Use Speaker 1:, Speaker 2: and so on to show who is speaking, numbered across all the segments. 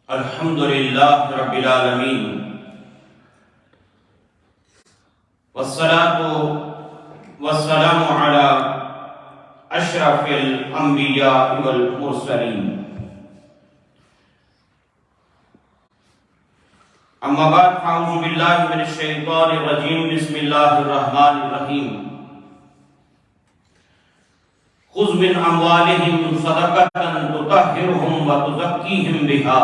Speaker 1: الحمد للہ رب العالمین والصلاة والسلام علی اشرف الانبیاء والمرسلین اما بعد فاعوذ باللہ من الشیطان الرجیم بسم اللہ الرحمن الرحیم خذ من اموالہم صدقۃ تطہرہم وتزکیہم بہا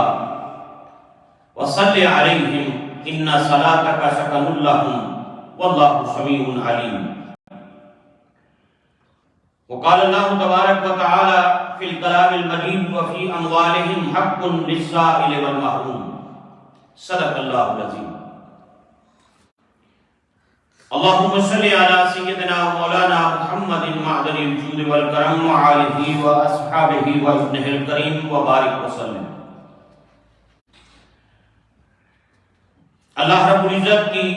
Speaker 1: وصل علیہم ان صلاتک سکن لہم واللہ سمیع علیم۔ وقال اللہ تبارک وتعالی فی الکلام المجید وفی اموالہم حق للسائل والمحروم صدق اللہ العظیم۔ اللہم صلی علی سیدنا مولانا محمد معدن الجود والکرم وآلہ واصحابہ وابنہ الکریم وبارک وسلم۔ اللہ رب العزت کی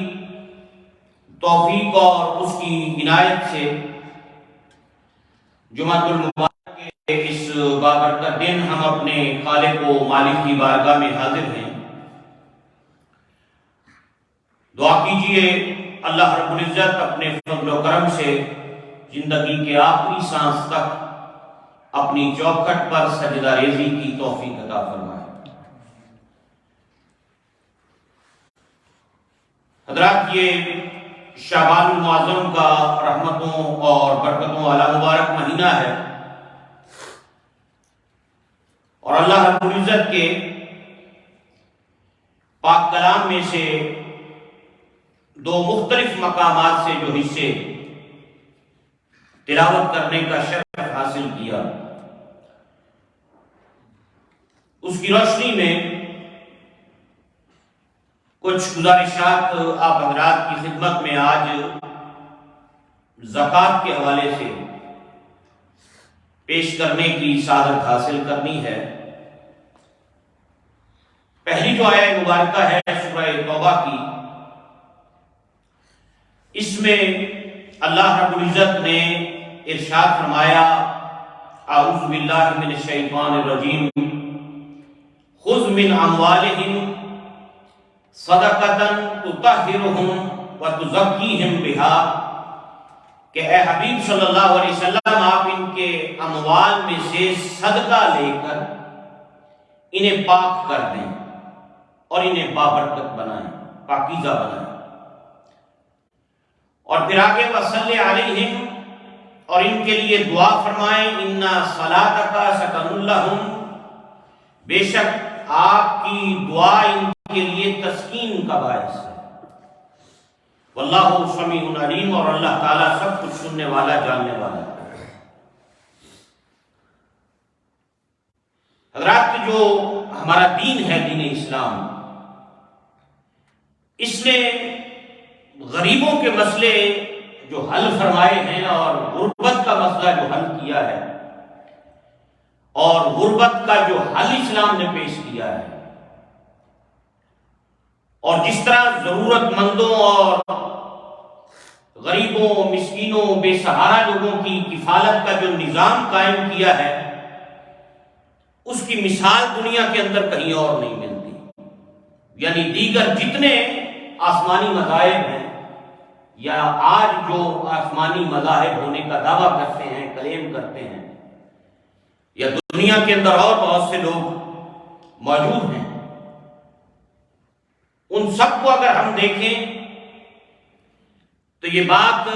Speaker 1: توفیق اور اس کی عنایت سے جمعۃ المبارک کے اس بابرکت دن ہم اپنے خالق و مالک کی بارگاہ میں حاضر ہیں۔ دعا کیجئے اللہ رب العزت اپنے فضل و کرم سے زندگی کے آخری سانس تک اپنی چوکھٹ پر سجدہ ریزی کی توفیق عطا فرمائے۔ حضرات، یہ شعبان المعظم کا رحمتوں اور برکتوں والا مبارک مہینہ ہے اور اللہ رب العزت کے پاک کلام میں سے دو مختلف مقامات سے جو حصے تلاوت کرنے کا شرف حاصل کیا، اس کی روشنی میں کچھ گزارشات آپ حضرات کی خدمت میں آج زکوٰۃ کے حوالے سے پیش کرنے کی سعادت حاصل کرنی ہے۔ پہلی جو آیہ مبارکہ ہے سورہ توبہ کی، اس میں اللہ رب العزت نے ارشاد فرمایا اعوذ باللہ من الشیطان الرجیم خذ من اموالہم صدقۃ تطہرہم وتزکیہم بہا، کہ اے حبیب صلی اللہ علیہ وسلم آپ ان کے اموال میں سے صدقہ لے کر انہیں پاک کر دیں اور انہیں بابرکت بنائیں، پاکیزہ بنائیں۔ اور پھر آگے وصلی علیہم، اور ان کے لیے دعا فرمائیں ان صلاتک سکن لہم، بے شک آپ کی دعا ان کے لیے تسکین کا باعث ہے۔ واللہ سمیع علیم، اور اللہ تعالیٰ سب کچھ سننے والا جاننے والا ہے۔ حضرات، جو ہمارا دین ہے، دین اسلام، اس نے غریبوں کے مسئلے جو حل فرمائے ہیں اور غربت کا مسئلہ جو حل کیا ہے اور غربت کا جو حل اسلام نے پیش کیا ہے، اور جس طرح ضرورت مندوں اور غریبوں، مسکینوں، بے سہارا لوگوں کی کفالت کا جو نظام قائم کیا ہے، اس کی مثال دنیا کے اندر کہیں اور نہیں ملتی۔ یعنی دیگر جتنے آسمانی مذاہب ہیں یا آج جو آسمانی مذاہب ہونے کا دعویٰ کرتے ہیں، کلیم کرتے ہیں، یا دنیا کے اندر اور بہت سے لوگ موجود ہیں، ان سب کو اگر ہم دیکھیں تو یہ بات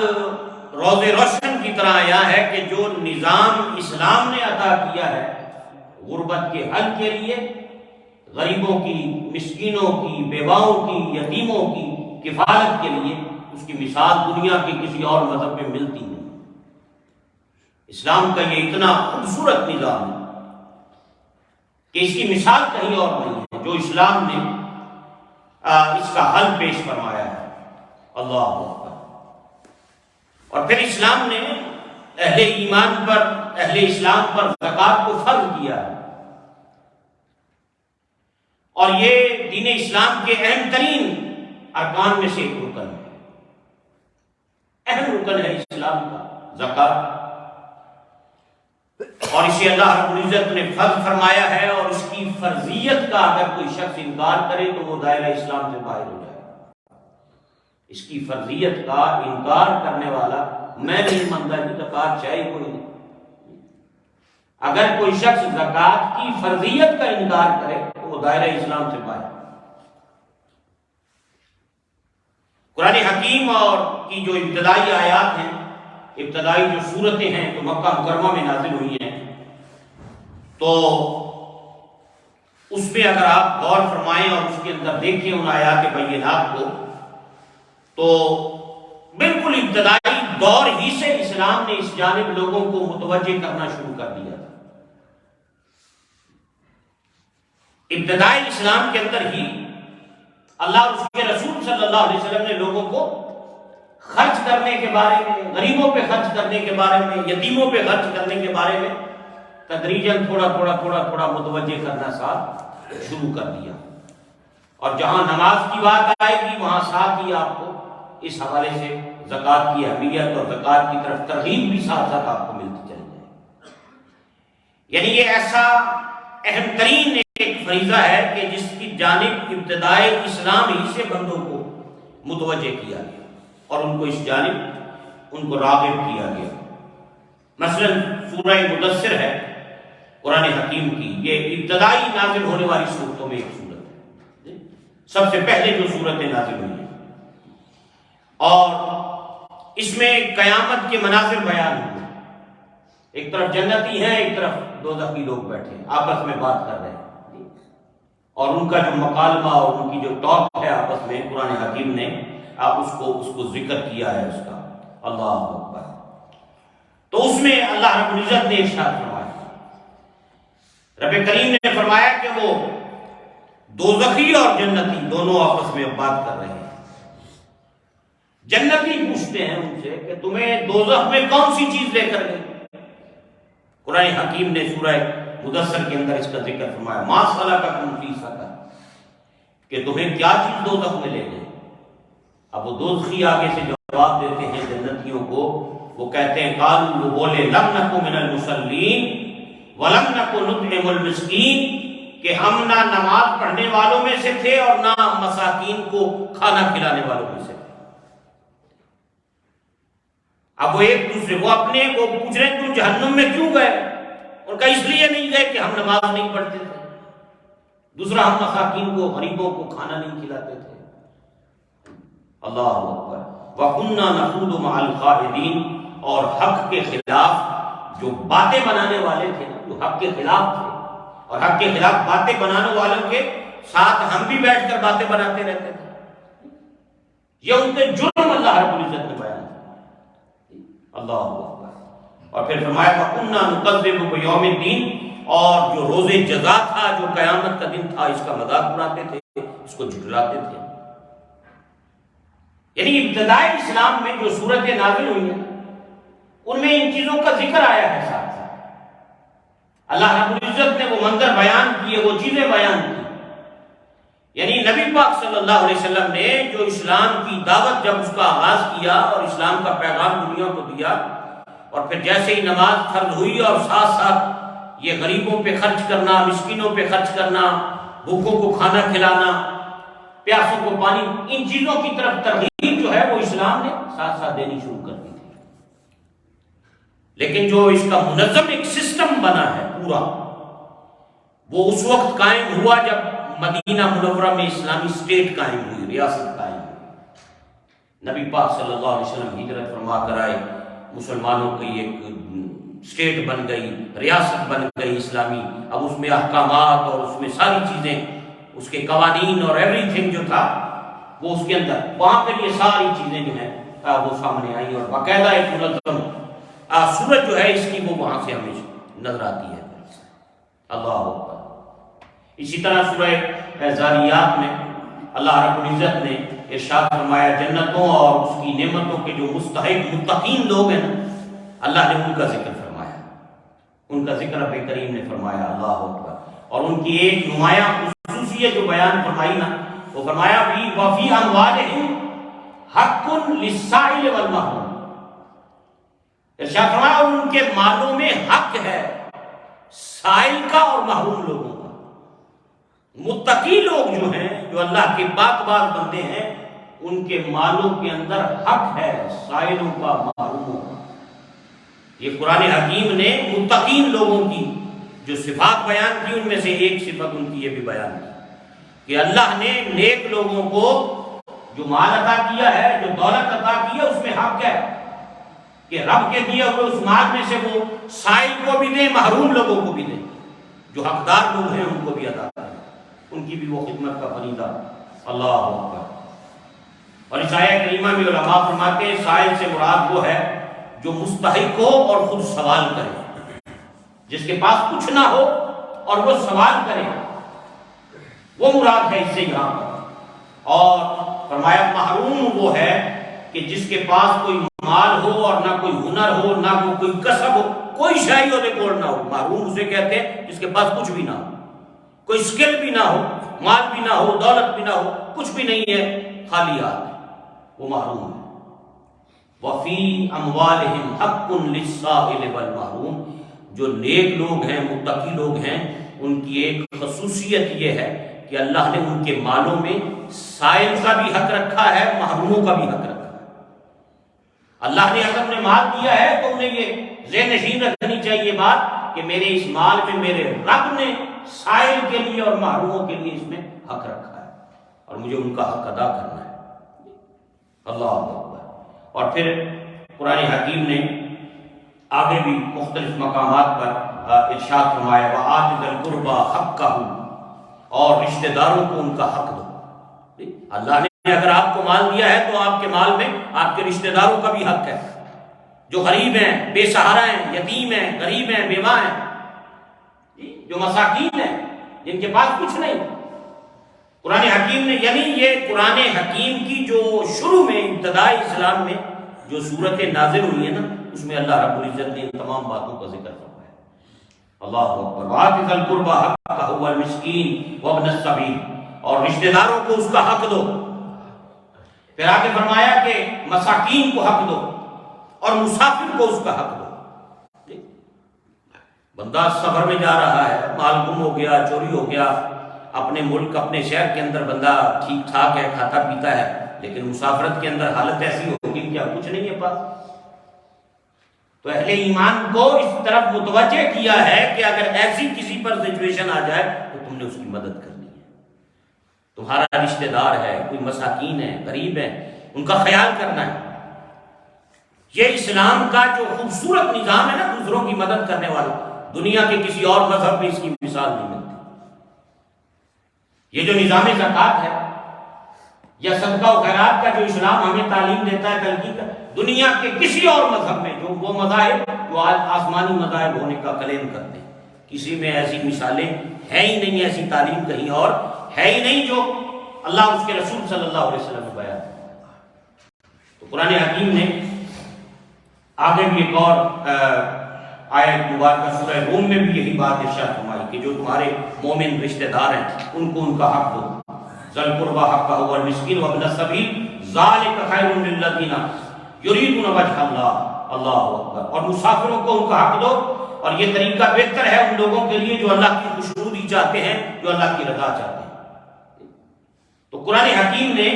Speaker 1: روز روشن کی طرح آیا ہے کہ جو نظام اسلام نے عطا کیا ہے غربت کے حل کے لیے، غریبوں کی، مسکینوں کی، بیواؤں کی، یتیموں کی کفالت کے لیے، اس کی مثال دنیا کے کسی اور مذہب میں ملتی نہیں۔ اسلام کا یہ اتنا خوبصورت نظام ہے کہ اس کی مثال کہیں اور نہیں ہے جو اسلام نے اس کا حل پیش فرمایا ہے۔ اللہ اکبر۔ اور پھر اسلام نے اہل ایمان پر، اہل اسلام پر زکوٰۃ کو فرض کیا ہے، اور یہ دین اسلام کے اہم ترین ارکان میں سے ایک رکن ہے، اہم رکن ہے اسلام کا زکوٰۃ۔ اور اسے اللہ رب العزت نے فرض فرمایا ہے، اور اس کی فرضیت کا اگر کوئی شخص انکار کرے تو وہ دائرہ اسلام سے باہر ہو جائے گا۔ اس کی فرضیت کا انکار کرنے والا میں نہیں مانتا کہ زکوٰۃ چاہیے کوئی نہیں۔ اگر کوئی شخص زکوٰۃ کی فرضیت کا انکار کرے تو وہ دائرہ اسلام سے باہر۔ قرآن حکیم اور کی جو ابتدائی آیات ہیں، ابتدائی جو صورتیں ہیں جو مکہ مکرمہ میں نازل ہوئی ہیں، تو اس میں اگر آپ غور فرمائیں اور اس کے اندر دیکھیں ان آیات بینات کو، تو بالکل ابتدائی دور ہی سے اسلام نے اس جانب لوگوں کو متوجہ کرنا شروع کر دیا تھا۔ ابتدائی اسلام کے اندر ہی اللہ اور اس کے رسول صلی اللہ علیہ وسلم نے لوگوں کو خرچ کرنے کے بارے میں، غریبوں پہ خرچ کرنے کے بارے میں، یتیموں پہ خرچ کرنے کے بارے میں تدریجاً تھوڑا تھوڑا متوجہ کرنا ساتھ شروع کر دیا۔ اور جہاں نماز کی بات آئے گی وہاں ساتھ ہی آپ کو اس حوالے سے زکوٰۃ کی اہمیت اور زکوٰۃ کی طرف ترغیب بھی ساتھ ساتھ آپ کو ملتی چلی جائے۔ یعنی یہ ایسا اہم ترین ایک فریضہ ہے کہ جس کی جانب ابتدائی اسلام ہی سے بندوں کو متوجہ کیا گیا اور ان کو اس جانب ان کو راغب کیا گیا۔ مثلا سورہ مدثر ہے قرآن حکیم کی، یہ ابتدائی نازل ہونے والی صورتوں میں ایک صورت ہے، سب سے پہلے جو صورتیں نازل ہوئی ہیں، اور اس میں قیامت کے مناظر بیان ہوئے۔ ایک طرف جنتی ہیں، ایک طرف دوزخی لوگ بیٹھے آپس میں بات کر رہے ہیں، اور ان کا جو مکالمہ اور ان کی جو ٹاک ہے آپس میں، قرآن حکیم نے آپ اس کو ذکر کیا ہے اس کا، اللہ اکبر۔ تو اس میں اللہ رب العزت نے ارشاد فرمایا، رب کریم نے فرمایا کہ وہ دوزخی اور جنتی دونوں آپس میں بات کر رہے ہیں۔ جنتی پوچھتے ہیں ان سے کہ تمہیں دوزخ میں کون سی چیز لے کر گئی؟ قرآن حکیم نے سورہ مدثر کے اندر اس کا ذکر فرمایا، ما سلککم فی سقر، کہ تمہیں کیا چیز دوزخ میں لے گئے؟ اب وہ دوزخی آگے سے جواب دیتے ہیں جنتیوں کو، وہ کہتے ہیں قالوا، وہ بولے لم نکو من المصلین ولم نکو نطعم المسکین، کہ ہم نہ نماز پڑھنے والوں میں سے تھے اور نہ مساکین کو کھانا کھلانے والوں میں سے تھے۔ اب وہ ایک دوسرے وہ اپنے کو پوچھ رہے ہیں تم جہنم میں کیوں گئے؟ ان کا اس لیے نہیں گئے کہ ہم نماز نہیں پڑھتے تھے، دوسرا ہم مساکین کو غریبوں کو کھانا نہیں کھلاتے تھے۔ اللہ اکبر۔ وَكُنَّا نَخُوضُ مَعَ الْخَائِضِينَ، اور حق کے خلاف جو باتیں بنانے والے تھے نا، جو حق کے خلاف تھے اور حق کے خلاف باتیں بنانے والوں کے ساتھ ہم بھی بیٹھ کر باتیں بناتے رہتے تھے۔ یہ ان کے جرم اللہ رب العزت نے بیان کیا۔ اللہ اکبر۔ اور پھر فرمایا وَكُنَّا نُكَذِّبُ بِيَوْمِ الدِّينِ، اور جو روز جزا تھا، جو قیامت کا دن تھا، اس کا مذاق اڑاتے تھے، اس کو جھٹلاتے تھے۔ یعنی ابتدائی اسلام میں جو صورتیں نازل ہوئی ہیں ان میں ان چیزوں کا ذکر آیا ہے ساتھ ساتھ۔ اللہ رب العزت نے وہ منظر بیان کیے، وہ چیزیں بیان کی۔ یعنی نبی پاک صلی اللہ علیہ وسلم نے جو اسلام کی دعوت جب اس کا آغاز کیا اور اسلام کا پیغام دنیا کو دیا، اور پھر جیسے ہی نماز فرض ہوئی اور ساتھ ساتھ یہ غریبوں پہ خرچ کرنا، مسکینوں پہ خرچ کرنا، بھوکوں کو کھانا کھلانا، پیاسوں کو پانی، ان چیزوں کی طرف ترغیب جو ہے وہ اسلام نے ساتھ ساتھ دینی شروع کر دی تھی۔ لیکن جو اس کا منظم ایک سسٹم بنا ہے پورا، وہ اس وقت قائم ہوا جب مدینہ منورہ میں اسلامی اسٹیٹ قائم ہوئی، ریاست قائم ہوئی۔ نبی پاک صلی اللہ علیہ وسلم ہجرت فرما کر آئے، مسلمانوں کی ایک اسٹیٹ بن گئی، ریاست بن گئی اسلامی۔ اب اس میں احکامات اور اس میں ساری چیزیں، اس کے قوانین اور ایوری تھنگ جو تھا وہ اس کے اندر، وہاں پر یہ ساری چیزیں جو ہیں وہ سامنے آئی، اور باقاعدہ ایک منظم صورت جو ہے اس کی وہ وہاں سے ہمیں نظر آتی ہے۔ اللہ اکبر۔ اسی طرح سورہ ذاریات میں اللہ رب العزت نے ارشاد فرمایا جنتوں اور اس کی نعمتوں کے جو مستحق متقین لوگ ہیں نا، اللہ نے ان کا ذکر فرمایا، ان کا ذکر رب کریم نے فرمایا۔ اللہ اکبر۔ اور ان کی ایک نمایاں خصوصیت جو بیان فرمائی نا، وہ فرمایا وَفِي أَمْوَالِهِمْ حَقٌّ لِلسَّائِلِ وَالْمَحْرُومِ، ارشاد فرمایا اور ان کے مالوں میں حق ہے سائل کا اور محروم لوگوں کا۔ متقی لوگ جو ہیں، جو اللہ کے پاک باز بندے ہیں، ان کے مالوں کے اندر حق ہے سائلوں کا، محروموں کا۔ یہ قرآن حکیم نے متقین لوگوں کی جو صفات بیان کی، ان میں سے ایک صفت ان کی یہ بھی بیان کی کہ اللہ نے نیک لوگوں کو جو مال عطا کیا ہے، جو دولت عطا کی ہے، اس میں حق ہے کہ رب کے دیے ہوئے اس مال میں سے وہ سائل کو بھی دیں، محروم لوگوں کو بھی دیں، جو حقدار لوگ ہیں ان کو بھی عطا کریں، ان کی بھی وہ خدمت کا فریضہ۔ اللہ اکبر۔ اور اس آیہ کریمہ میں علماء فرماتے ہیں سائل سے مراد وہ ہے جو مستحق ہو اور خود سوال کرے، جس کے پاس کچھ نہ ہو اور وہ سوال کرے، وہ مراد ہے اس سے یہاں پر۔ اور فرمایا محروم وہ ہے کہ جس کے پاس کوئی مال ہو اور نہ کوئی ہنر ہو، نہ کوئی کسب ہو، کوئی شاہی اور ریکارڈ نہ ہو۔ محروم اسے کہتے ہیں جس کے پاس کچھ بھی نہ ہو، کوئی سکل بھی نہ ہو، مال بھی نہ ہو، دولت بھی نہ ہو، کچھ بھی نہیں ہے، خالی ہاتھ ہے، وہ محروم ہے۔ وَفِي أَمْوَالِهِمْ حَقٌّ لِلسَّائِلِ وَالْمَحْرُومِ۔ جو نیک لوگ ہیں، متقی لوگ ہیں، ان کی ایک خصوصیت یہ ہے کہ اللہ نے ان کے مالوں میں سائل کا بھی حق رکھا ہے، محروموں کا بھی حق رکھا ہے۔ اللہ نے اگر انہیں مال دیا ہے تو انہیں یہ ذہن نشین رکھنی چاہیے بات کہ میرے اس مال میں میرے رب نے سائل کے لیے اور محروموں کے لیے اس میں حق رکھا ہے، اور مجھے ان کا حق ادا کرنا ہے۔ اللہ اکبر۔ اور پھر قرآن حکیم نے آگے بھی مختلف مقامات پر ارشاد فرمایا وَآتِ ذِی الْقُرْبَىٰ حَقَّهُ، اور رشتہ داروں کو ان کا حق دو۔ اللہ نے اگر آپ کو مال دیا ہے تو آپ کے مال میں آپ کے رشتہ داروں کا بھی حق ہے، جو غریب ہیں، بے سہارا ہیں، یتیم ہیں، غریب ہیں، بیوہ ہیں، جو مساکین ہیں، جن کے پاس کچھ نہیں۔ قرآن حکیم نے، یعنی یہ قرآن حکیم کی جو شروع میں ابتدائی اسلام میں جو صورتیں نازل ہوئی ہیں نا، اس میں اللہ رب العزت نے ان تمام باتوں کا ذکر فرمایا۔ اللہ اکبر۔ وَآتِ ذِی الْقُرْبَىٰ حَقَّهُ وَالْمِسْكِینِ وَابْنَ السَّبِیلِ، اور رشتہ داروں کو اس کا حق دو۔ پھر آگے فرمایا کہ مساکین کو حق دو اور مسافر کو اس کا حق دو۔ بندہ سفر میں جا رہا ہے، مال گم ہو گیا، چوری ہو گیا، اپنے ملک اپنے شہر کے اندر بندہ ٹھیک ٹھاک ہے، کھاتا پیتا ہے، لیکن مسافرت کے اندر حالت ایسی ہوگی کہ اب کچھ نہیں ہے پاس۔ تو اہل ایمان کو اس طرف متوجہ کیا ہے کہ اگر ایسی کسی پر سچویشن آ جائے تو تم نے اس کی مدد کرنی ہے۔ تمہارا رشتہ دار ہے، کوئی مساکین ہے، غریب ہے، ان کا خیال کرنا ہے۔ یہ اسلام کا جو خوبصورت نظام ہے نا، دوسروں کی مدد کرنے والا، دنیا کے کسی اور مذہب میں اس کی مثال نہیں ملتی۔ یہ جو نظام زکوٰۃ ہے یا صدقہ و خیرات کا جو اسلام ہمیں تعلیم دیتا ہے، تلقین کا، دنیا کے کسی اور مذہب میں جو وہ مذاہب جو آج آسمانی مذاہب ہونے کا کلیم کرتے ہیں، کسی میں ایسی مثالیں ہیں ہی نہیں، ایسی تعلیم کہیں اور ہے ہی نہیں جو اللہ اس کے رسول صلی اللہ علیہ وسلم نے بیان کیا۔ تو قرآن حکیم نے آگے بھی ایک اور آیت مبارکہ سورہ روم میں بھی یہی بات ارشاد فرمائی کہ جو تمہارے مومن رشتہ دار ہیں ان کو ان کا حق دو۔ ذی القربیٰ حقہ والمسکین وابن السبیل ذالک خیر للذین یریدون وجہ اللہ۔ اللہ اکبر۔ اور مسافروں کو ان کا حق دو، اور یہ طریقہ بہتر ہے ان لوگوں کے لیے جو اللہ کی خوشنودی چاہتے ہیں، جو اللہ کی رضا چاہتے ہیں۔ تو قرآن حکیم نے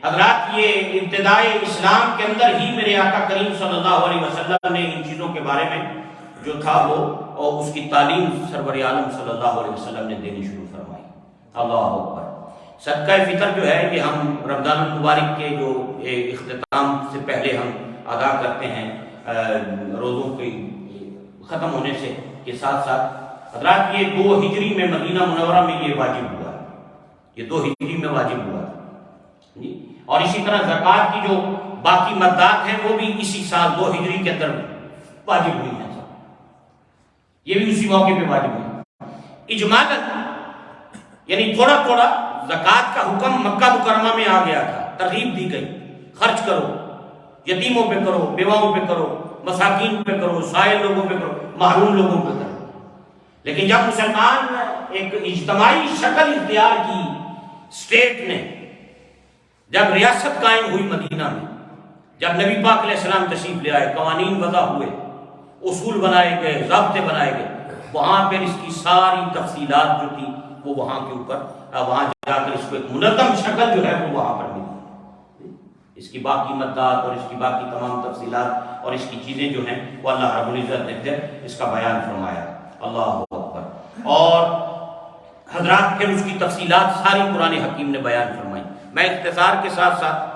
Speaker 1: حضرات یہ ابتدائے اسلام کے اندر ہی میرے آقا کریم صلی اللہ علیہ وسلم نے ان چیزوں کے بارے میں جو تھا وہ اور اس کی تعلیم سرور عالم صلی اللہ علیہ وسلم نے دینی شروع فرمائی۔ اللہ اکبر۔ صدقہ فطر جو ہے یہ ہم رمضان المبارک کے جو اختتام سے پہلے ہم ادا کرتے ہیں، روزوں کے ختم ہونے سے کے ساتھ ساتھ حضرات یہ 2 ہجری میں مدینہ منورہ میں یہ واجب ہوا، یہ 2 ہجری میں واجب ہوا جی۔ اور اسی طرح زکوٰۃ کی جو باقی مدات ہیں وہ بھی اسی سال 2 ہجری کے اندر واجب ہوئی ہیں، یہ بھی اسی موقع پہ واجب ہوئی۔ اجمالاً یعنی تھوڑا تھوڑا زکوٰۃ کا حکم مکہ مکرمہ میں آ گیا تھا، ترغیب دی گئی، خرچ کرو، یتیموں پہ کرو، بیواؤں پہ کرو، مساکین پہ کرو، سائل لوگوں پہ کرو، محروم لوگوں پہ کرو۔ لیکن جب مسلمان ایک اجتماعی شکل اختیار کی، اسٹیٹ نے جب ریاست قائم ہوئی مدینہ میں، جب نبی پاک علیہ السلام تشریف لے آئے، قوانین وضع ہوئے، اصول بنائے گئے، ضابطے بنائے گئے، وہاں پھر اس کی ساری تفصیلات جو تھی وہ وہاں کے اوپر، وہاں جا کر اس کو ایک منظم شکل جو ہے وہ وہاں پر ملی۔ اس کی باقی مدات اور اس کی باقی تمام تفصیلات اور اس کی چیزیں جو ہیں وہ اللہ رب العزت نے پھر اس کا بیان فرمایا۔ اللہ اکبر۔ اور حضرات پھر اس کی تفصیلات ساری قرآن حکیم نے بیان فرمائی۔ میں اختصار کے ساتھ ساتھ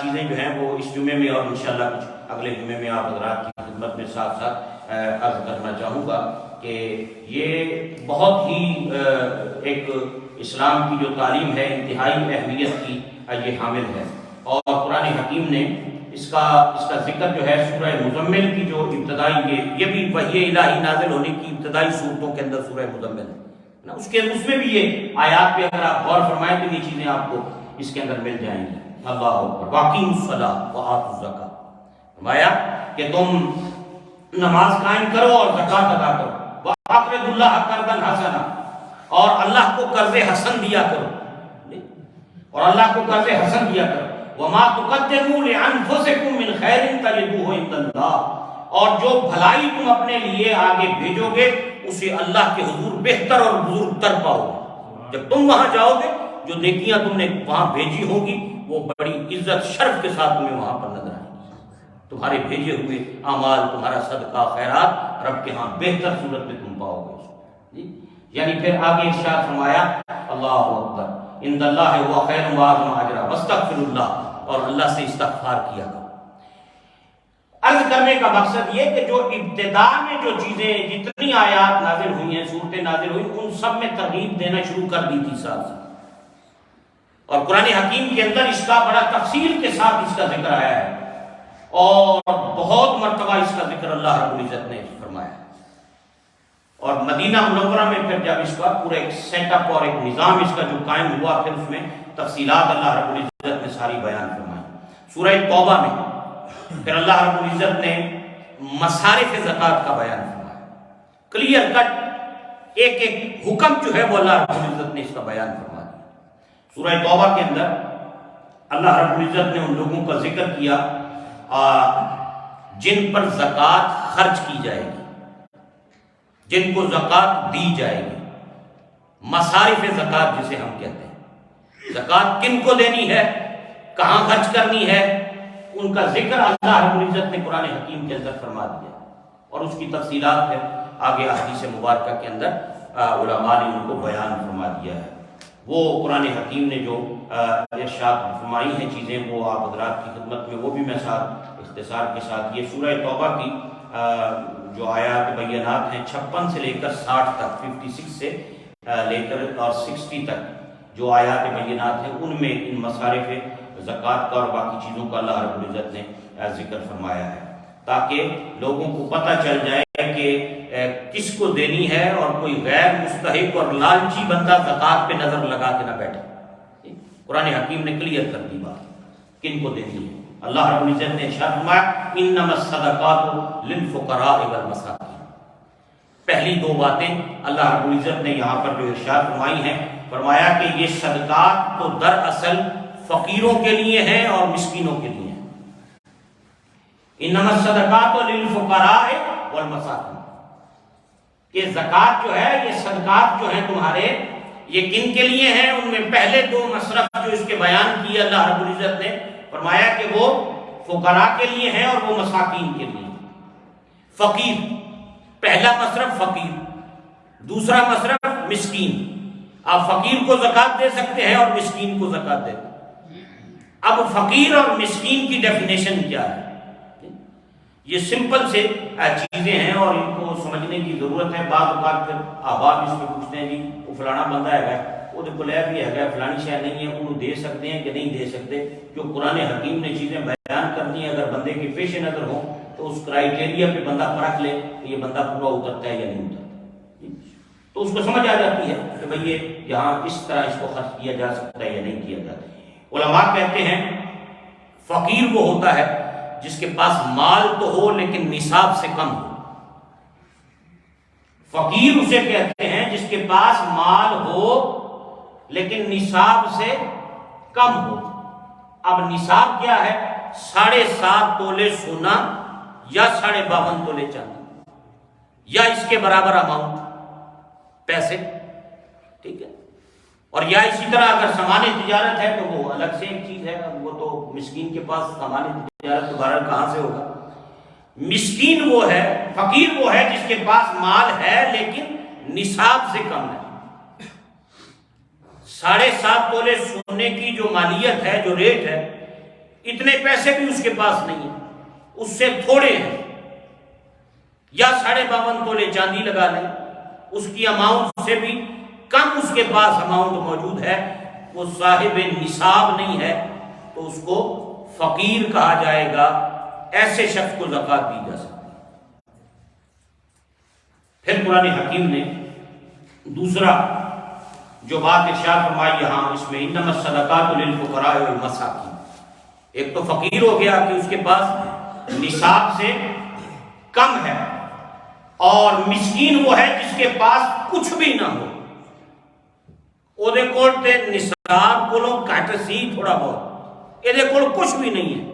Speaker 1: چیزیں جو ہیں وہ اس جمعے میں اور انشاءاللہ کچھ اگلے جمعے میں آپ حضرات کی خدمت میں ساتھ ساتھ عرض کرنا چاہوں گا کہ یہ بہت ہی ایک اسلام کی جو تعلیم ہے انتہائی اہمیت کی یہ حامل ہے، اور قرآن حکیم نے اس کا ذکر جو ہے سورہ مزمل کی جو ابتدائی یہ بھی وحی الہی نازل ہونے کی ابتدائی صورتوں کے اندر سورہ مزمل ہے، اس میں بھی یہ آیات پہ اگر آپ غور فرمائیں تو یہ چیزیں آپ کو اس کے اندر مل جائیں گی۔ اللہ اکبر۔ واقعی الصلاۃ وآتوا الزکاۃ، فرمایا کہ تم نماز قائم کرو اور زکات ادا کرو، وَأَقْرِضُوا اللَّهَ قَرْضًا حَسَنًا، اور اللہ کو قرض حسن دیا کرو، اور اللہ کو قرض حسن دیا کرو۔ وَمَا تُقَدِّمُوا لِأَنفُسِكُم مِّن خَيْرٍ تَجِدُوهُ عِندَ اللَّهِ، اور جو بھلائی تم اپنے لیے آگے بھیجو گے اسے اللہ کے حضور بہتر اور بزرگ تر پاؤ گے۔ جب تم وہاں جاؤ گے جو نیکیاں تم نے وہاں بھیجی ہوں گی وہ بڑی عزت شرف کے ساتھ تمہیں وہاں پر نظر آئیں گی، تمہارے بھیجے ہوئے اعمال، تمہارا صدقہ خیرات رب کے ہاں بہتر صورت میں تم پاؤ گے۔ یعنی پھر آگے ارشاد فرمایا اللہ اکبر، ان اللہ هو خیر واعظم اجرا واستغفر اللہ، اور اللہ سے استغفار کیا کرو۔ عرض کرنے کا مقصد یہ کہ جو ابتدا میں جو چیزیں جتنی آیات نازل ہوئی ہیں، صورتیں نازل ہوئی، ان سب میں ترغیب دینا شروع کر دی تھی ساتھ ساتھ، اور قرآن حکیم کے اندر اس کا بڑا تفصیل کے ساتھ اس کا ذکر آیا ہے، اور بہت مرتبہ اس کا ذکر اللہ رب العزت نے فرمایا۔ اور مدینہ منورہ میں پھر جب اس کا پورا ایک سیٹ اپ اور ایک نظام اس کا جو قائم ہوا، پھر اس میں تفصیلات اللہ رب العزت نے ساری بیان فرمائی۔ سورہ توبہ میں پھر اللہ رب العزت نے مصارف زکوٰۃ کا بیان فرمایا، کلیئر کٹ ایک ایک حکم جو ہے وہ اللہ رب العزت نے اس کا بیان فرما دیا۔ سورہ توبہ کے اندر اللہ رب العزت نے ان لوگوں کا ذکر کیا جن پر زکوٰۃ خرچ کی جائے گی، جن کو زکوٰۃ دی جائے گی، مصارف زکوٰۃ جسے ہم کہتے ہیں۔ زکوٰۃ کن کو دینی ہے، کہاں خرچ کرنی ہے، ان کا ذکر اللہ رب العزت نے قرآن حکیم کے اندر فرما دیا، اور اس کی تفصیلات ہے آگے احادیث مبارکہ کے اندر علماء نے ان کو بیان فرما دیا ہے۔ وہ قرآن حکیم نے جو ارشاد فرمائی ہیں چیزیں وہ آپ حضرات کی خدمت میں وہ بھی میں ساتھ اختصار کے ساتھ، یہ سورہ توبہ کی جو آیات بینات ہیں 56 سے لے کر 60 تک، 56 سے لے کر اور 60 تک جو آیات بینات ہیں ان میں ان مصارف زکوٰۃ کا اور باقی چیزوں کا اللہ رب العزت نے ذکر فرمایا ہے، تاکہ لوگوں کو پتہ چل جائے کہ کس کو دینی ہے، اور کوئی غیر مستحق اور لالچی بندہ زکوٰۃ پہ نظر لگا کے نہ بیٹھے۔ قرآن حکیم نے کلیئر کر دی بات کن کو دینی ہے۔ اللہ رب العزت نے ارشاد فرمایا انما الصدقات للفقراء والمساکین۔ پہلی دو باتیں اللہ رب العزت نے یہاں پر جو ارشاد فرمائی ہیں، فرمایا کہ یہ صدقات تو دراصل فقیروں کے لیے ہیں اور مسکینوں کے لیے ہیں۔ انما الصدقات للفقراء والمساکین، یہ زکوٰۃ جو ہے، یہ صدقات جو ہیں تمہارے، یہ کن کے لیے ہیں؟ ان میں پہلے دو مصرف جو اس کے بیان کیے اللہ رب العزت نے، فرمایا کہ وہ فقراء کے لیے ہیں اور وہ مساکین کے لیے۔ فقیر، پہلا مصرف فقیر، دوسرا مصرف مسکین۔ آپ فقیر کو زکوٰۃ دے سکتے ہیں اور مسکین کو زکوٰۃ دے۔ اب فقیر اور مسکین کی ڈیفینیشن کیا ہے؟ یہ سمپل سے چیزیں ہیں اور ان کو سمجھنے کی ضرورت ہے۔ بعض اوقات پھر احباب اس میں پوچھتے ہیں جی وہ فلانا بندہ ہے وہ کو لے بھی ہے فلانی شے نہیں ہے، انہوں دے سکتے ہیں کہ نہیں دے سکتے؟ جو قرآن حکیم نے چیزیں بیان کرنی ہے اگر بندے کے پیش نظر ہو تو اس کرائیٹیریا پہ بندہ پرکھ لے کہ یہ بندہ پورا اترتا ہے یا نہیں اترتا، تو اس کو سمجھ آ جاتی ہے کہ بھئی یہ یہاں اس طرح اس کو خرچ کیا جا سکتا ہے یا نہیں کیا جاتا۔ علماء کہتے ہیں فقیر وہ ہوتا ہے جس کے پاس مال تو ہو لیکن نصاب سے کم ہو۔ فقیر اسے کہتے ہیں جس کے پاس مال ہو لیکن نصاب سے کم ہو۔ اب نصاب کیا ہے؟ 7.5 تولے سونا یا 52.5 تولے چاندی یا اس کے برابر اماؤنٹ پیسے، ٹھیک ہے. اور یا اسی طرح اگر سامان تجارت ہے تو وہ الگ سے ایک چیز ہے، وہ تو مسکین کے پاس سامان تجارت دوبارہ کہاں سے ہوگا. مسکین وہ ہے، فقیر وہ ہے جس کے پاس مال ہے لیکن نصاب سے کم ہے. 7.5 تولے سونے کی جو مالیت ہے، جو ریٹ ہے، اتنے پیسے بھی اس کے پاس نہیں ہیں، اس سے تھوڑے ہیں. یا 52.5 تولے چاندی لگا لیں، اس کی اماؤنٹ سے بھی کم اس کے پاس اماؤنٹ موجود ہے، وہ صاحب نصاب نہیں ہے تو اس کو فقیر کہا جائے گا. ایسے شخص کو زکوٰۃ دی جا سکتی ہے. پھر قرآن حکیم نے دوسرا جو بات ارشاد فرمائی یہاں اس میں انما الصدقات للفقراء والمساکین. ایک تو فقیر ہو گیا کہ اس کے پاس نصاب سے کم ہے، اور مسکین وہ ہے جس کے پاس کچھ بھی نہ ہو. وہ دے کول تے نصاب کولوں گھٹ سی تھوڑا بہت، یہ کول کچھ بھی نہیں ہے،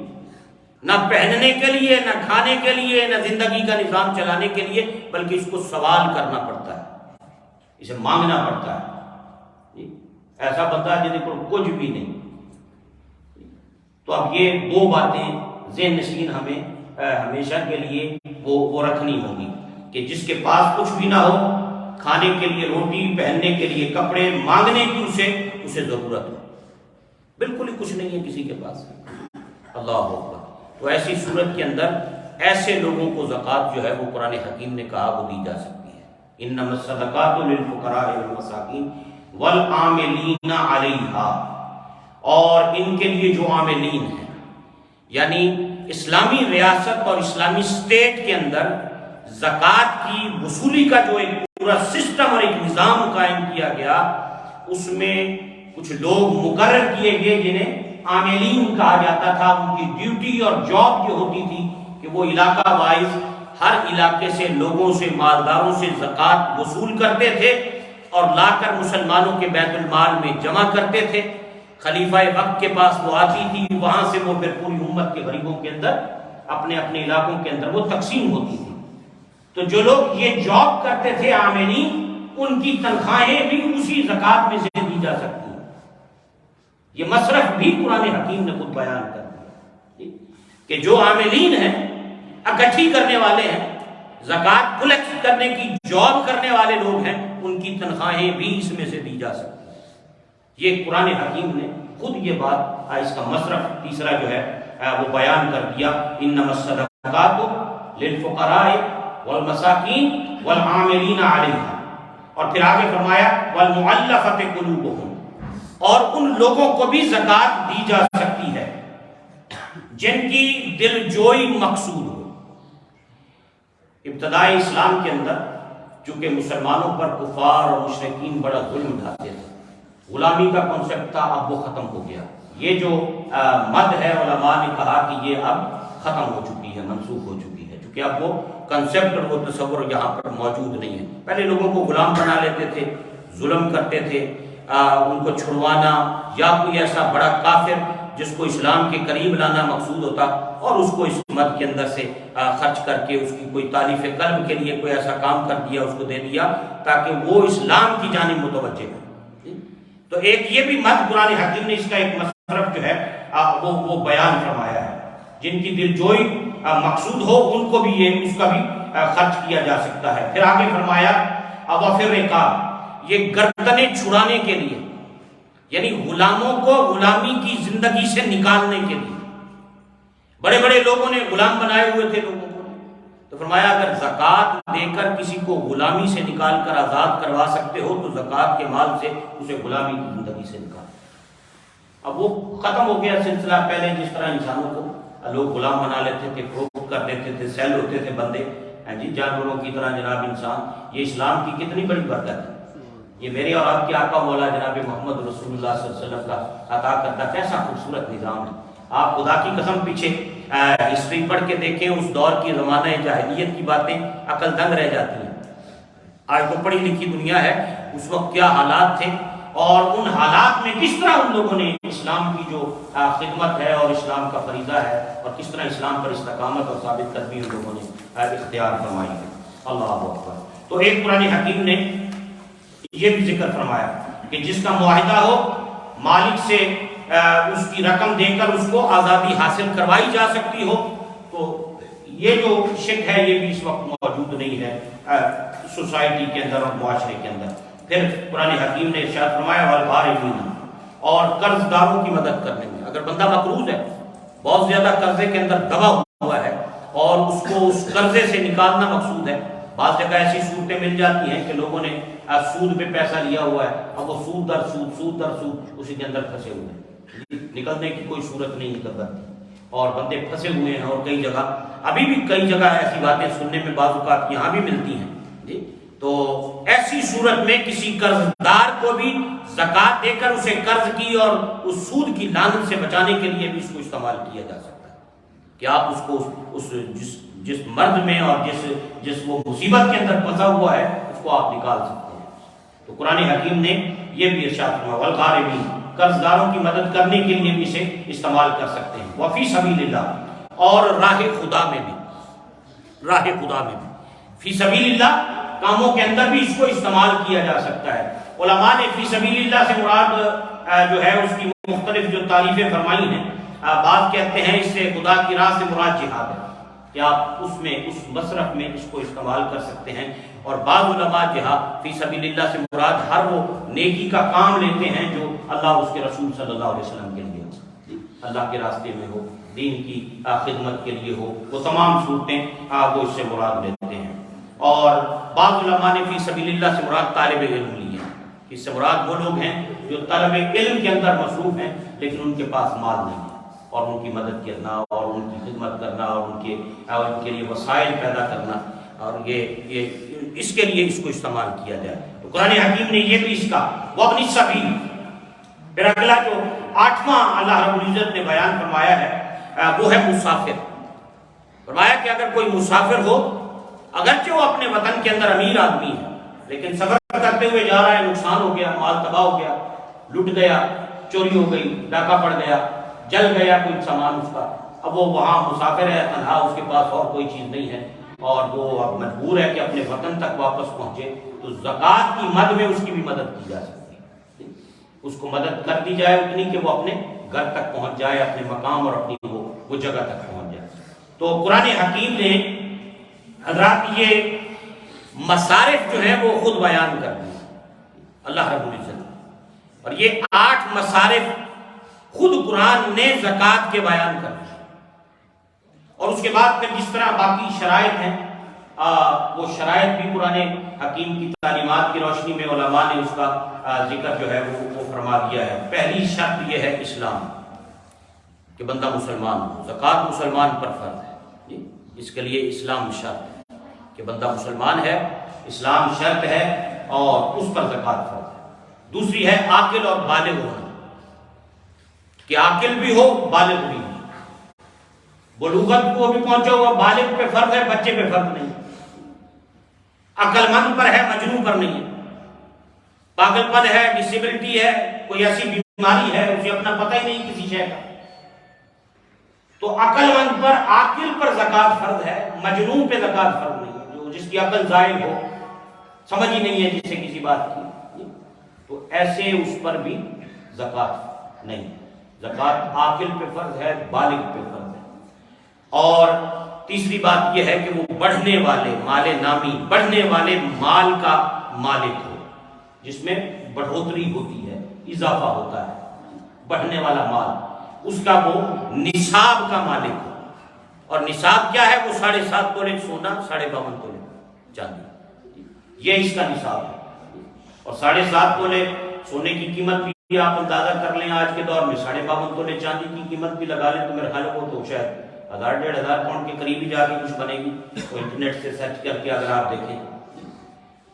Speaker 1: نہ پہننے کے لیے، نہ کھانے کے لیے، نہ زندگی کا نظام چلانے کے لیے، بلکہ اس کو سوال کرنا پڑتا ہے، اسے مانگنا پڑتا ہے. ایسا بندہ ہے جن کو کچھ بھی نہیں. تو اب یہ دو باتیں ذہن نشین ہمیں ہمیشہ کے لیے وہ رکھنی ہوگی کہ جس کے پاس کچھ بھی نہ ہو، کھانے کے لیے روٹی، پہننے کے لیے کپڑے، مانگنے کی اسے ضرورت ہو، بالکل ہی کچھ نہیں ہے کسی کے پاس. اللہ اکبر. تو ایسی صورت کے اندر ایسے لوگوں کو زکوٰۃ جو ہے وہ قرآن حکیم نے کہا وہ دی جا سکتی ہے. انما الصدقات للفقراء والمساکین والعاملین علیہا. اور ان کے لیے جو عاملین ہیں، یعنی اسلامی ریاست اور اسلامی اسٹیٹ کے اندر زکوٰۃ کی وصولی کا جو ایک پورا سسٹم اور ایک نظام قائم کیا گیا، اس میں کچھ لوگ مقرر کیے گئے جنہیں عاملین کہا جاتا تھا. ان کی ڈیوٹی اور جاب یہ ہوتی تھی کہ وہ علاقہ وائز ہر علاقے سے لوگوں سے، مالداروں سے زکوٰۃ وصول کرتے تھے اور لا کر مسلمانوں کے بیت المال میں جمع کرتے تھے. خلیفہ وقت کے پاس وہ آتی تھی، وہاں سے وہ پھر پوری امت کے غریبوں کے اندر اپنے اپنے علاقوں کے اندر وہ تقسیم ہوتی تھی. تو جو لوگ یہ جاب کرتے تھے عاملین، ان کی تنخواہیں بھی اسی زکوٰۃ میں سے دی جا سکتی ہیں. یہ مصرف بھی قرآن حکیم نے خود بیان کر دیا کہ جو عاملین ہیں، اکٹھی کرنے والے ہیں، زکوٰۃ کلیکٹ کرنے کی جاب کرنے والے لوگ ہیں، ان کی تنخواہیں بھی اس میں سے دی جا سکتی ہیں. یہ قرآن حکیم نے خود یہ بات، اس کا مصرف تیسرا جو ہے وہ بیان کر دیا. انما الصدقات للفقراء والمساکین والعاملین علیہا. اور پھر آگے فرمایا والمؤلفۃ قلوبہم. اور ان لوگوں کو بھی زکوٰۃ دی جا سکتی ہے جن کی دل جوئی مقصود ہو. ابتدائی اسلام کے اندر چونکہ مسلمانوں پر کفار اور مشرکین بڑا ظلم ڈھاتے تھے، غلامی کا کنسیپٹ تھا، اب وہ ختم ہو گیا. یہ جو مد ہے، علماء نے کہا کہ یہ اب ختم ہو چکی ہے، منسوخ ہو چکی ہے، کیونکہ اب وہ کنسیپٹ اور وہ تصور یہاں پر موجود نہیں ہے. پہلے لوگوں کو غلام بنا لیتے تھے، ظلم کرتے تھے، ان کو چھڑوانا یا کوئی ایسا بڑا کافر جس کو اسلام کے قریب لانا مقصود ہوتا اور اس کو اس مد کے اندر سے خرچ کر کے اس کی کوئی تالیف قلب کے لیے کوئی ایسا کام کر دیا، اس کو دے دیا تاکہ وہ اسلام کی جانب متوجہ ہو. تو ایک یہ بھی مد قرآن حکیم نے اس کا ایک مصرف جو ہے وہ بیان فرمایا ہے. جن کی دل جوئی مقصود ہو ان کو بھی یہ اس کا بھی خرچ کیا جا سکتا ہے. پھر آگے فرمایا وفر رقاب، یہ گردنیں چھڑانے کے لیے، یعنی غلاموں کو غلامی کی زندگی سے نکالنے کے لیے. بڑے بڑے لوگوں نے غلام بنائے ہوئے تھے لوگوں کو، تو فرمایا اگر زکوٰۃ دے کر کسی کو غلامی سے نکال کر آزاد کروا سکتے ہو تو زکوٰۃ کے مال سے اسے غلامی کی زندگی سے نکال. اب وہ ختم ہو گیا سلسلہ. پہلے جس طرح انسانوں کو لوگ غلام بنا لیتے تھے، فروخت کر دیتے تھے، سیل ہوتے تھے بندے جانوروں کی طرح جناب انسان. یہ اسلام کی کتنی بڑی برکت ہے. یہ میرے اور آپ کے آقا مولا جناب محمد رسول اللہ صلی اللہ علیہ وسلم کا عطا کردہ کیسا خوبصورت نظام ہے. آپ خدا کی قسم پیچھے ہسٹری پڑھ کے دیکھیں، اس دور کی زمانہ جاہلیت کی باتیں عقل دنگ رہ جاتی ہیں. آج تو پڑھی لکھی دنیا ہے، اس وقت کیا حالات تھے. اور ان حالات میں کس طرح ان لوگوں نے اسلام کی جو خدمت ہے اور اسلام کا فریضہ ہے اور کس طرح اسلام پر استقامت اور ثابت قدمی ان لوگوں نے اختیار فرمائی ہے۔ اللہ اکبر۔ تو ایک قرآن حکیم نے یہ بھی ذکر فرمایا کہ جس کا معاہدہ ہو مالک سے اس کی رقم دے کر اس کو آزادی حاصل کروائی جا سکتی ہو، تو یہ جو شک ہے یہ بھی اس وقت موجود نہیں ہے سوسائٹی کے اندر اور معاشرے کے اندر۔ پھر قرآن حکیم نے ارشاد فرمایا والغارمین، اور قرض داروں کی مدد کرنے میں۔ اگر بندہ مقروض ہے، بہت زیادہ قرضے کے اندر دبا ہوا ہے اور اس کو اس قرضے سے نکالنا مقصود ہے، بعض جگہ ایسی صورتیں مل جاتی ہیں کہ لوگوں نے سود پہ پیسہ لیا ہوا ہے، اب وہ سود در سود اسی کے اندر پھنسے ہوئے ہیں، نکلنے کی کوئی صورت نہیں نکل پاتی اور بندے پھنسے ہوئے ہیں۔ اور کئی جگہ ابھی بھی کئی جگہ ایسی باتیں سننے میں بعض اوقات یہاں بھی ملتی ہیں جی۔ تو ایسی صورت میں کسی قرض دار کو بھی زکوٰۃ دے کر اسے قرض کی اور اس سود کی لعنت سے بچانے کے لیے بھی اس کو استعمال کیا جا سکتا ہے کہ آپ اس کو جس مرض میں اور جس وہ مصیبت کے اندر پھنسا ہوا ہے اس کو آپ نکال سکتے ہیں۔ تو قرآن حکیم نے یہ بھی ارشاد فرمایا والغارمین، قرض داروں کی مدد کرنے کے لیے بھی اسے استعمال کر سکتے ہیں۔ وفی سبیل اللہ، اور راہ خدا میں بھی فی سبیل اللہ کاموں کے اندر بھی اس کو استعمال کیا جا سکتا ہے۔ علماء نے فی سبیل اللہ سے مراد جو ہے اس کی مختلف جو تعریفیں فرمائی ہیں، بعض کہتے ہیں اس سے خدا کی راہ سے مراد جہاد ہے کہ آپ اس مصرف میں اس کو استعمال کر سکتے ہیں، اور بعض علماء جہاد فی سبیل اللہ سے مراد ہر وہ نیکی کا کام لیتے ہیں جو اللہ اس کے رسول صلی اللہ علیہ وسلم کے لیے ہو، اللہ کے راستے میں ہو، دین کی خدمت کے لیے ہو، وہ تمام صورتیں وہ اس سے مراد لیتے ہیں۔ اور بعض علماء نے فی سبیل اللہ سے مراد طالب علم لی ہے، اس سے مراد وہ لوگ ہیں جو طلب علم کے اندر مصروف ہیں لیکن ان کے پاس مال نہیں ہے، اور ان کی مدد کرنا اور ان کی خدمت کرنا اور ان کے لیے وسائل پیدا کرنا، اور یہ اس کے لیے اس کو استعمال کیا جائے۔ تو قرآن حکیم نے یہ بھی اس کا وابن السبیل۔ پھر اگلا جو 8واں اللہ رب العزت نے بیان فرمایا ہے وہ ہے مسافر۔ فرمایا کہ اگر کوئی مسافر ہو، اگرچہ وہ اپنے وطن کے اندر امیر آدمی ہے لیکن سفر کرتے ہوئے جا رہا ہے، نقصان ہو گیا، مال تباہ ہو گیا، لٹ گیا، چوری ہو گئی، ڈاکہ پڑ گیا، جل گیا کوئی سامان اس کا، اب وہ وہاں مسافر ہے، تنہا، اس کے پاس اور کوئی چیز نہیں ہے اور وہ اب مجبور ہے کہ اپنے وطن تک واپس پہنچے، تو زکوٰۃ کی مد میں اس کی بھی مدد کی جا سکتی ہے، اس کو مدد کر دی جائے اتنی کہ وہ اپنے گھر تک پہنچ جائے، اپنے مقام اور اپنی وہ جگہ تک پہنچ جائے۔ تو قرآن حکیم نے حضرات یہ مصارف جو ہیں وہ خود بیان کر دی اللہ رب العزت، اور یہ 8 مصارف خود قرآن نے زکوٰۃ کے بیان کر دی، اور اس کے بعد پھر جس طرح باقی شرائط ہیں وہ شرائط بھی قرآن حکیم کی تعلیمات کی روشنی میں علماء نے اس کا ذکر جو ہے وہ فرما دیا ہے۔ پہلی شرط یہ ہے اسلام، کہ بندہ مسلمان ہو، زکوٰۃ مسلمان پر فرض ہے، اس کے لیے اسلام شرط ہے کہ بندہ مسلمان ہے، اسلام شرط ہے اور اس پر زکوٰۃ فرض ہے۔ دوسری ہے عاقل اور بالغ ہونا، کہ عاقل بھی ہو، بالغ بھی ہو، بلوغت کو بھی پہنچا ہوا، بالغ پہ فرض ہے، بچے پہ فرض نہیں، عقل مند پر ہے، مجنون پر نہیں ہے، پاگل پن ہے، ڈسیبلٹی ہے، کوئی ایسی بیماری ہے اسے اپنا پتہ ہی نہیں کسی شے کا، تو عقل مند پر، عاقل پر زکوٰۃ فرض ہے، مجنون پہ زکوٰۃ فرض نہیں ہے، جو جس کی عقل زائل ہو، سمجھ ہی نہیں ہے جسے کسی بات کی، تو ایسے اس پر بھی زکوٰۃ نہیں۔ زکوٰۃ عاقل پہ فرض ہے، بالغ پہ فرض ہے۔ اور تیسری بات یہ ہے کہ وہ بڑھنے والے مال نامی، بڑھنے والے مال کا مالک ہو، جس میں بڑھوتری ہوتی ہے، اضافہ ہوتا ہے، بڑھنے والا مال، اس کا وہ نصاب کا مالک ہو، اور نصاب کیا ہے؟ وہ 7.5 تولے سونا، 52.5 تولے چاندی، یہ اس کا نصاب ہے۔ اور 7.5 تولے سونے کی قیمت بھی آپ اندازہ کر لیں، آج کے دور میں 52.5 تولے چاندی کی قیمت بھی لگا لیں تو میرے خیال وہ تو شاید 1000-1500 پاؤنڈ کے قریب ہی جا کے کچھ بنے گی، تو انٹرنیٹ سے سرچ کر کے اگر آپ دیکھیں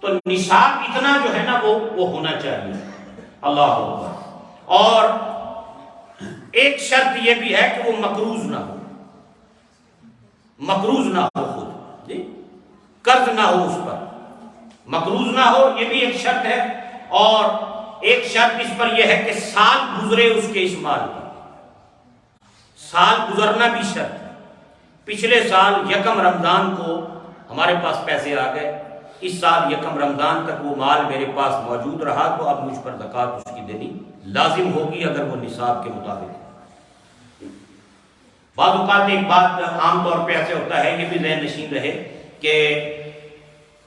Speaker 1: تو نصاب اتنا جو ہے نا وہ ہونا چاہیے۔ اللہ اکبر۔ اور ایک شرط یہ بھی ہے کہ وہ مقروض نہ ہو، مقروض نہ ہو، خود جی قرض نہ ہو، اس پر مقروض نہ ہو، یہ بھی ایک شرط ہے۔ اور ایک شرط اس پر یہ ہے کہ سال گزرے اس کے اس مال کا، سال گزرنا بھی شرط ہے۔ پچھلے سال یکم رمضان کو ہمارے پاس پیسے آ گئے، اس سال یکم رمضان تک وہ مال میرے پاس موجود رہا، تو اب مجھ پر زکوٰۃ اس کی دینی لازم ہوگی اگر وہ نصاب کے مطابق ہے۔ بعض اوقات ایک بات عام طور پہ ایسے ہوتا ہے، یہ بھی ذہن نشین رہے کہ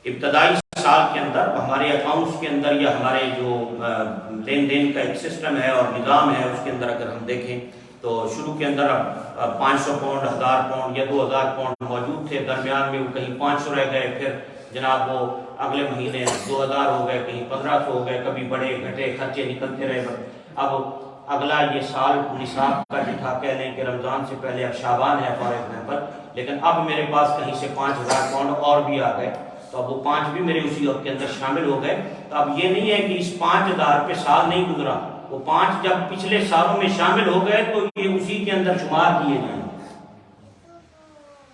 Speaker 1: ابتدائی سال کے اندر ہمارے اکاؤنٹس کے اندر یا ہمارے جو لین دین کا ایک سسٹم ہے اور نظام ہے اس کے اندر اگر ہم دیکھیں تو شروع کے اندر 500 پاؤنڈ، 1000 پاؤنڈ یا 2000 پاؤنڈ موجود تھے، درمیان میں وہ کہیں 500 رہ گئے، پھر جناب وہ اگلے مہینے 2000 ہو گئے، کہیں 1500 ہو گئے، کبھی بڑے گھٹے خرچے نکلتے رہے۔ اب اگلا یہ سال نصاب کا جو تھا، کہہ لیں کہ رمضان سے پہلے اب شعبان ہے فار ایگزامپل، لیکن اب میرے پاس کہیں سے 5000 پاؤنڈ اور بھی آ گئے، تو اب وہ 5 بھی میرے اسی وقت کے اندر شامل ہو گئے۔ تو اب یہ نہیں ہے کہ اس 5000 پہ سال نہیں گزرا، وہ 5 جب پچھلے سالوں میں شامل ہو گئے تو یہ اسی کے اندر شمار کیے جائیں گے،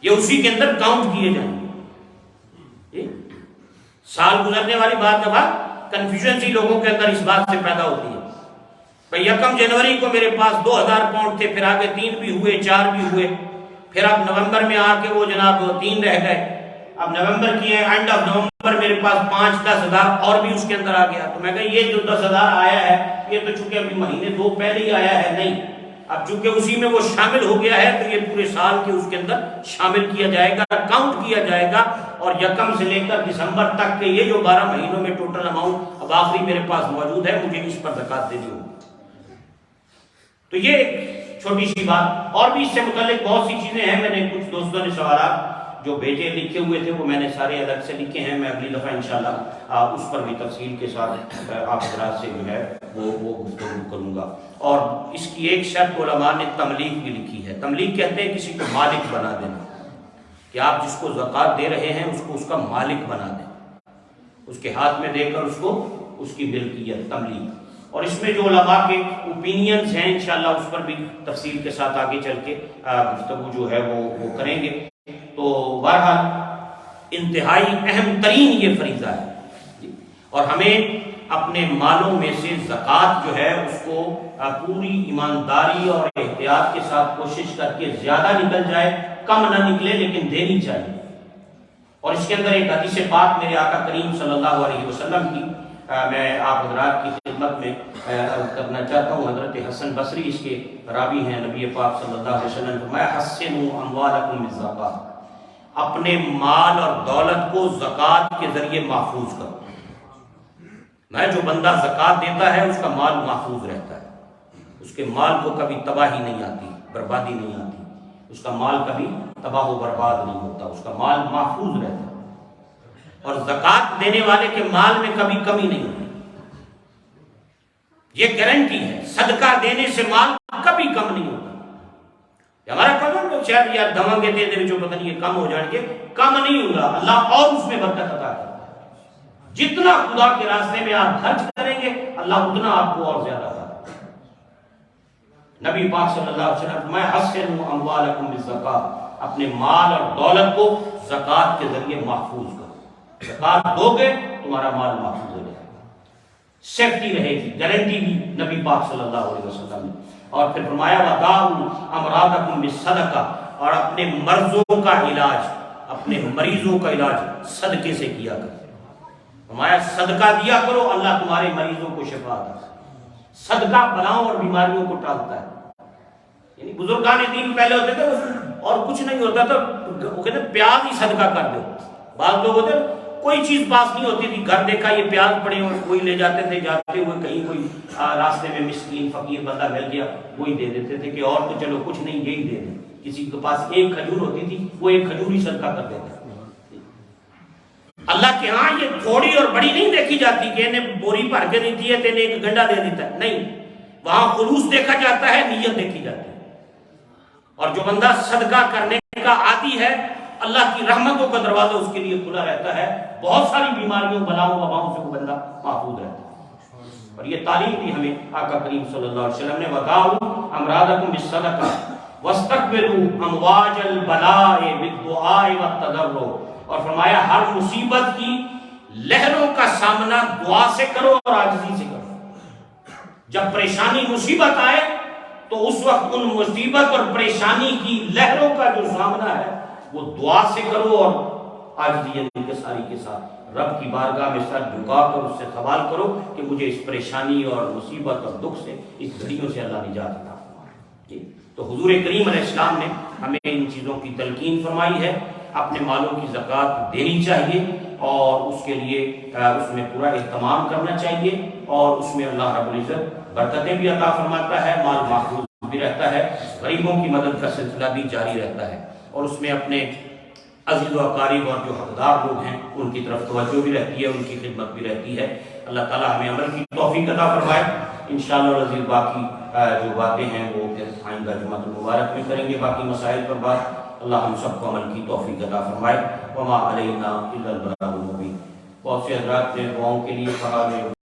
Speaker 1: یہ اسی کے اندر کاؤنٹ کیے جائیں گے۔ سال گزرنے والی بات کے بعد کنفیوژن سی لوگوں کے اندر اس بات سے پیدا ہوتی ہے، بھئی یکم جنوری کو میرے پاس 2000 پاؤنڈ تھے، پھر آگے 3 بھی ہوئے، 4 بھی ہوئے، پھر اب نومبر میں آ کے وہ جناب 3 رہ گئے، اب نومبر کی اینڈ آف نومبر میرے پاس 5-10,000 اور بھی اس کے اندر آ گیا۔ تو میں کہا یہ جو 10,000 آیا ہے یہ تو چونکہ ابھی مہینے 2 پہلے ہی آیا ہے، نہیں، اب چونکہ اسی میں وہ شامل ہو گیا ہے تو یہ پورے سال کے اس کے اندر شامل کیا جائے گا، کاؤنٹ کیا جائے گا، اور یکم سے لے کر دسمبر تک کے یہ جو 12 مہینوں میں ٹوٹل اماؤنٹ اب آخری میرے پاس موجود ہے، مجھے اس پر زکوٰۃ دینی ہوگی۔ تو یہ ایک چھوٹی سی بات، اور بھی اس سے متعلق بہت سی چیزیں ہیں، میں نے کچھ دوستوں نے سوالات جو بھیجے لکھے ہوئے تھے وہ میں نے سارے الگ سے لکھے ہیں، میں اگلی دفعہ انشاءاللہ اس پر بھی تفصیل کے ساتھ آپ حضرات سے جو ہے وہ گفتگو کروں گا۔ اور اس کی ایک شرط علماء نے تملیک بھی لکھی ہے۔ تملیک کہتے ہیں کسی کو مالک بنا دینا، کہ آپ جس کو زکوٰۃ دے رہے ہیں اس کو اس کا مالک بنا دیں، اس کے ہاتھ میں دے کر اس کو اس کی ملکیت، تملیک۔ اور اس میں جو علماء کے اوپینینز ہیں انشاءاللہ اس پر بھی تفصیل کے ساتھ آگے چل کے گفتگو جو ہے وہ کریں گے۔ تو بہرحال انتہائی اہم ترین یہ فریضہ ہے، اور ہمیں اپنے مالوں میں سے زکوٰۃ جو ہے اس کو پوری ایمانداری اور احتیاط کے ساتھ کوشش کر کے زیادہ نکل جائے، کم نہ نکلے، لیکن دینی چاہیے۔ اور اس کے اندر ایک حدیث پاک میرے آقا کریم صلی اللہ علیہ وسلم کی میں آپ حضرات کی خدمت میں عرض کرنا چاہتا ہوں۔ حضرت حسن بصری اس کے راوی ہیں، نبی پاک صلی اللہ علیہ وسلم فرمایا حسنوا اموالکم بالزکاۃ، اپنے مال اور دولت کو زکوٰۃ کے ذریعے محفوظ کرو۔ میں جو بندہ زکوٰۃ دیتا ہے اس کا مال محفوظ رہتا ہے، اس کے مال کو کبھی تباہی نہیں آتی، بربادی نہیں آتی، اس کا مال کبھی تباہ و برباد نہیں ہوتا، اس کا مال محفوظ رہتا ہے، اور زکوٰۃ دینے والے کے مال میں کبھی کمی نہیں ہوتی، یہ گارنٹی ہے۔ صدقہ دینے سے مال کبھی کم نہیں ہوتا۔ ہمارا قدم تو شاید یار دھماکے دے دے جو پتہ نہیں یہ کم ہو جائیں گے، کم نہیں ہوگا، اللہ اور اس میں برکت عطا کرتا ہے۔ جتنا خدا کے راستے میں آپ خرچ کریں گے اللہ اتنا آپ کو اور زیادہ عطا کرے گا۔ نبی پاک صلی اللہ علیہ وسلم فرمایا حسنوا اموالکم بالزکاۃ، اپنے مال اور دولت کو زکوٰۃ کے ذریعے محفوظ کرو۔ زکوٰۃ دو گے تمہارا مال محفوظ ہو جائے گا، سیفٹی رہے گی، گارنٹی بھی نبی پاک صلی اللہ علیہ وسلم نے۔ اور پھر فرمایا وَدَاوُوا أَمْرَاضَكُمْ بِالصَّدَقَةِ، اور اپنے مرضوں کا علاج، اپنے مریضوں کا علاج صدقے سے کیا کرو۔ فرمایا صدقہ دیا کرو، اللہ تمہارے مریضوں کو شفا دیتا ہے۔ صدقہ بلاؤں اور بیماریوں کو ٹالتا ہے۔ یعنی بزرگان دین پہلے ہوتے تھے اور کچھ نہیں ہوتا تو وہ کہتے پیاز ہی صدقہ کر دو۔ بعض لوگ ہوتے کوئی چیز پاس نہیں ہوتی تھی، گھر دیکھا یہ پیاز پڑے اور کوئی لے جاتے تھے، جاتے ہوئے کہیں کوئی راستے میں مسکین فقیر بندہ مل گیا وہی دے دیتے تھے کہ اور تو چلو کچھ نہیں یہی دے دیں۔ کسی کے پاس ایک کھجور ہوتی تھی وہ ایک کھجور ہی صدقہ کر دیتا۔ اللہ کے ہاں یہ تھوڑی اور بڑی نہیں دیکھی جاتی کہ انہیں بوری بھر کے دیتی ہے تینے ایک گنڈا دے دیتا ہے، نہیں، وہاں خلوص دیکھا جاتا ہے، نیت دیکھی جاتی ہے۔ اور جو بندہ صدقہ کرنے کا عادی ہے اللہ کی رحمتوں کا دروازہ اس کے لیے کھلا رہتا ہے، بہت ساری بیماریوں بلاؤں وباؤں سے وہ بندہ محفوظ رہتا ہے۔ اور یہ تعلیم دی ہمیں آقا کریم صلی اللہ علیہ وسلم نے وَدَاوُوا أَمْرَاضَكُمْ بِالصَّدَقَةِ وَاسْتَقْبِلُوا أَمْوَاجَ الْبَلَاءِ بِالدُّعَاءِ وَالتَّضَرُّعِ، اور فرمایا ہر مصیبت کی لہروں کا سامنا دعا سے کرو اور عاجزی سے کرو۔ جب پریشانی مصیبت آئے تو اس وقت ان مصیبت اور پریشانی کی لہروں کا جو سامنا ہے وہ دعا سے کرو اور عاجزی کے ساری کے ساتھ رب کی بارگاہ میں سر جھکا کر اس سے سوال کرو کہ مجھے اس پریشانی اور مصیبت اور دکھ سے، اس گھڑیوں سے اللہ نجات عطا فرمائے۔ تو حضور کریم علیہ السلام نے ہمیں ان چیزوں کی تلقین فرمائی ہے۔ اپنے مالوں کی زکوٰۃ دینی چاہیے اور اس کے لیے اس میں پورا اہتمام کرنا چاہیے، اور اس میں اللہ رب العزت برکتیں بھی عطا فرماتا ہے، مال محفوظ بھی رہتا ہے، غریبوں کی مدد کا سلسلہ بھی جاری رہتا ہے، اور اس میں اپنے عزیز و اقارب اور جو حقدار لوگ ہیں ان کی طرف توجہ بھی رہتی ہے، ان کی خدمت بھی رہتی ہے۔ اللہ تعالیٰ ہمیں عمل کی توفیق عطا فرمائے۔ انشاءاللہ العزیز باقی جو باتیں ہیں وہ پھر آئندہ جمعۃ المبارک میں کریں گے، باقی مسائل پر بات۔ اللہ ہم سب کو عمل کی توفیق عطا فرمائے۔ وما علینا الا البلاغ المبین۔ بہت سے حضرات نے دعاؤں کے لیے کہا،